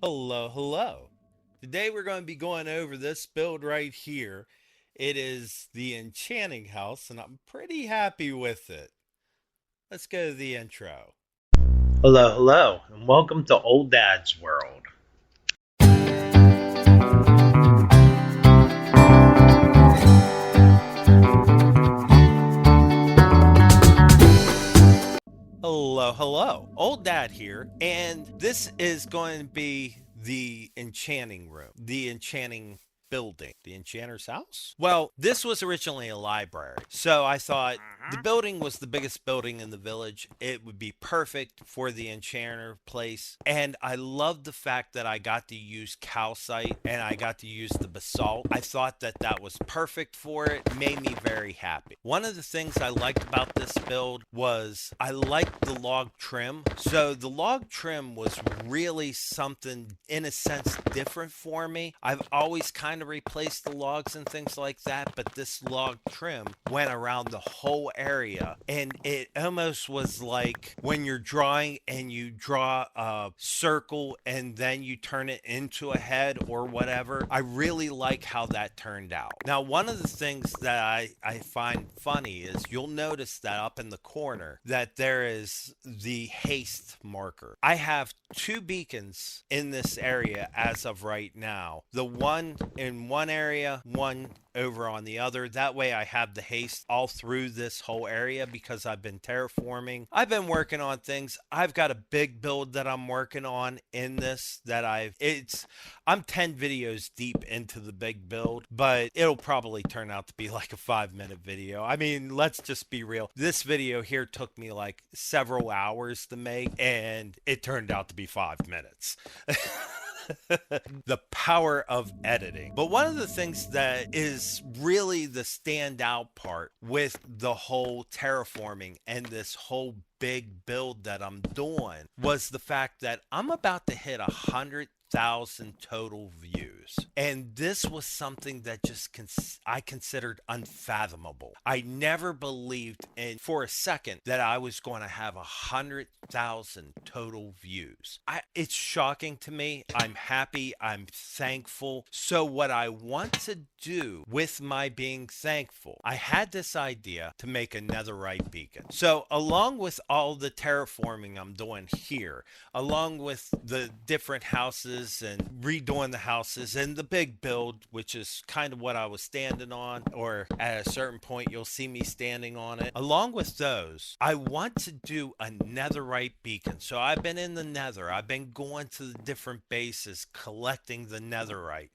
Hello, hello. Today we're going to be going over this build right here. It is the Enchanting House, and I'm pretty happy with it. Let's go to the intro. Hello, hello, and welcome to Old Dad's World. Hello, hello. Old Dad here, and this is going to be the Enchanting Room, the Enchanting building, the Enchanter's house. Well, this was originally a library, so I thought the building was the biggest building in the village. It would be perfect for the Enchanter place, and I loved the fact that I got to use calcite and I got to use the basalt. I thought that that was perfect for it. Made me very happy. One of the things I liked about this build was I liked the log trim. So the log trim was really something in a sense different for me. I've always kind of replaced the logs and things like that, but this log trim went around the whole area, and it almost was like when you're drawing and you draw a circle and then you turn it into a head or whatever. I really like how that turned out. Now, one of the things that I find funny is you'll notice that up in the corner that there is the haste marker. I have two beacons in this area as of right now. The one in one area, one over on the other. That way I have the haste all through this whole area because I've been terraforming. I've been working on things. I've got a big build that I'm working on in this that I'm 10 videos deep into the big build, but it'll probably turn out to be like a 5-minute video. I mean, let's just be real. This video here took me like several hours to make, and it turned out to be 5 minutes. The power of editing. But one of the things that is really the standout part with the whole terraforming and this whole big build that I'm doing was the fact that I'm about to hit 100,000 total views. And this was something that I considered unfathomable. I never believed for a second that I was going to have 100,000 total views. It's shocking to me. I'm happy. I'm thankful. So what I want to do with my being thankful, I had this idea to make a netherite beacon. So along with all the terraforming I'm doing here, along with the different houses and redoing the houses and the big build, which is kind of what I was standing on, or at a certain point you'll see me standing on it. Along with those, I want to do a netherite beacon. So I've been in the nether, I've been going to the different bases collecting the netherite,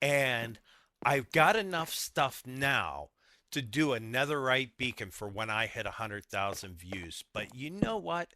and I've got enough stuff now to do a netherite beacon for when I hit 100,000 views. But you know what?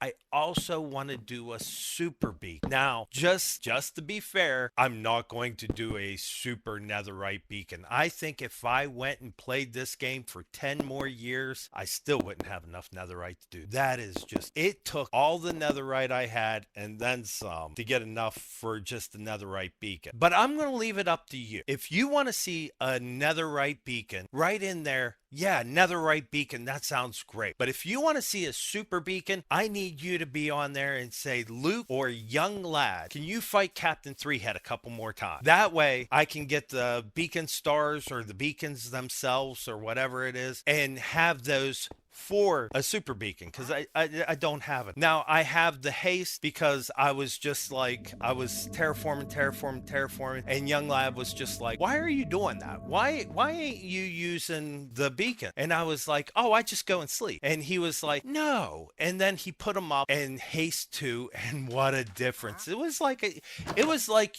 I also want to do a super beacon. Now, just to be fair, I'm not going to do a super netherite beacon. I think if I went and played this game for 10 more years, I still wouldn't have enough netherite to do. That is just, it took all the netherite I had and then some to get enough for just the netherite beacon. But I'm going to leave it up to you. If you want to see a netherite beacon, right in there, yeah, netherite beacon, that sounds great. But if you want to see a super beacon, I need you to be on there and say, Luke or young lad, can you fight Captain Three Head a couple more times? That way I can get the beacon stars or the beacons themselves or whatever it is and have those for a super beacon because I don't have it. Now I have the haste because I was just like, I was terraforming, and Young Lad was just like, why are you doing that? Why ain't you using the beacon? And I was like, oh, I just go and sleep. And he was like, no. And then he put them up and haste 2, and what a difference. It was like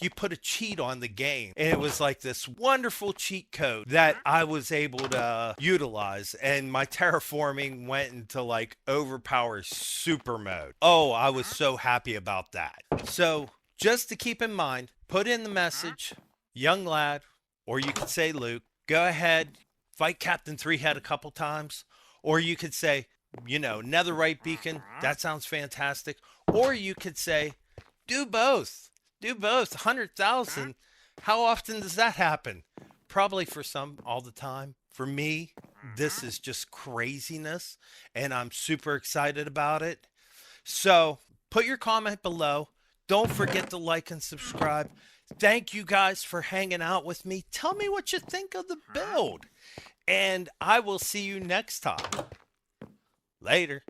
you put a cheat on the game, and it was like this wonderful cheat code that I was able to utilize, and my terraforming went into like overpowered super mode. Oh, I was so happy about that. So just to keep in mind, put in the message, young lad, or you could say Luke, go ahead, fight Captain Three Head a couple times, or you could say, netherite beacon, that sounds fantastic, or you could say, do both. Do both. 100,000. How often does that happen? Probably for some all the time. For me, this is just craziness, and I'm super excited about it. So put your comment below. Don't forget to like and subscribe. Thank you guys for hanging out with me. Tell me what you think of the build. And I will see you next time. Later.